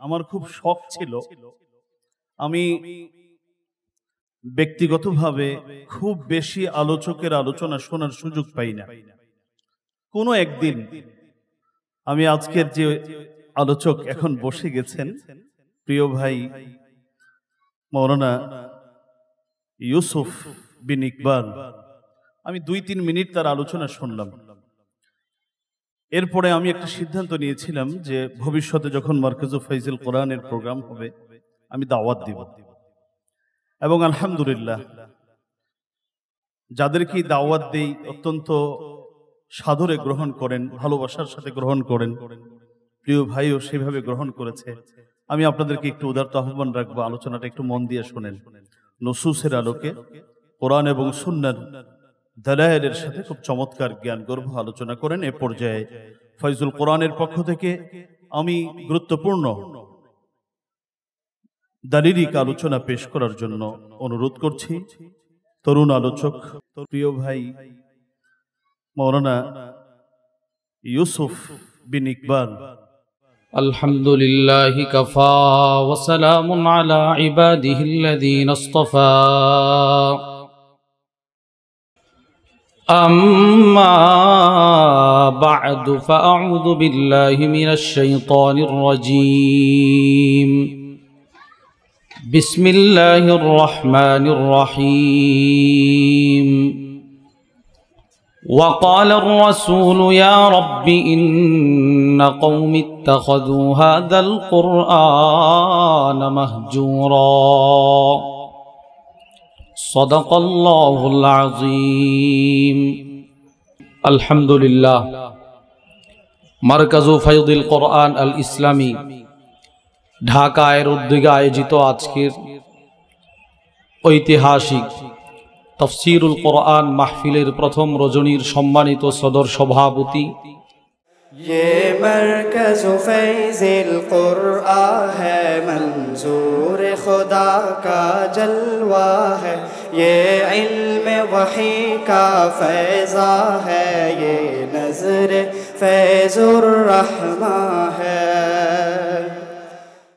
আমার খুব শখ ছিল, আমি ব্যক্তিগতভাবে খুব বেশি আলোচকের আলোচনা শোনার সুযোগ পাই না। কোনো একদিন আমি আজকের যে আলোচক এখন বসে গেছেন, প্রিয় ভাই মাওলানা ইউসুফ বিন ইকবাল, আমি 2-3 মিনিট তার আলোচনা শুনলাম। এরপরে আমি একটা সিদ্ধান্ত নিয়েছিলাম যে ভবিষ্যতে যখন মারকাজু ফাইজুল কোরআনের প্রোগ্রাম হবে আমি দাওয়াত দিব। এবং আলহামদুলিল্লাহ যাদেরকে দাওয়াত দেই অত্যন্ত সাদরে গ্রহণ করেন, ভালোবাসার সাথে গ্রহণ করেন। প্রিয় ভাইও সেভাবে গ্রহণ করেছে। আমি আপনাদেরকে একটু উদারত আহ্বান রাখবো, আলোচনাটা একটু মন দিয়ে শোনেন। নসুসের আলোকে কোরআন এবং সুন্নাহর দালায়েলের সাথে খুব চমৎকার জ্ঞান গর্ভ আলোচনা করেন। এ পর্যায়ে ফয়জুল কোরআনের পক্ষ থেকে আমি গুরুত্বপূর্ণ দালিলিক আলোচনা পেশ করার জন্য অনুরোধ করছি তরুণ আলোচক প্রিয় ভাই মাওলানা ইউসুফ বিন ইকবাল। আলহামদুলিল্লাহি কাফা ওয়া সালামুন আলা ইবাদিহিল্লাযীনা ইসতাফা আম্মা বা'দু ফাআউযু বিল্লাহি মিনাশ শাইতানির রাজীম। বিসমিল্লাহির রহমানির রহিম। وقال الرسول يا رب إن قوم اتخذوا هذا القرآن مهجورا صدق الله العظيم। الحمد لله। মারকাজু ফায়দুল কোরআন আল ইসলামী ঢাকার উদ্যোগে আয়োজিত আজকের ঐতিহাসিক তফসিরুল কোরআন মাহফিলের প্রথম রজনীর সম্মানিত সদর সভাপতি, ये मरकज़ फैज़िल कुरआन है, मंजूर खुदा का जलवा है, ये इल्म वही का फैज़ा है, ये नज़र फैज़ुर रहमा है।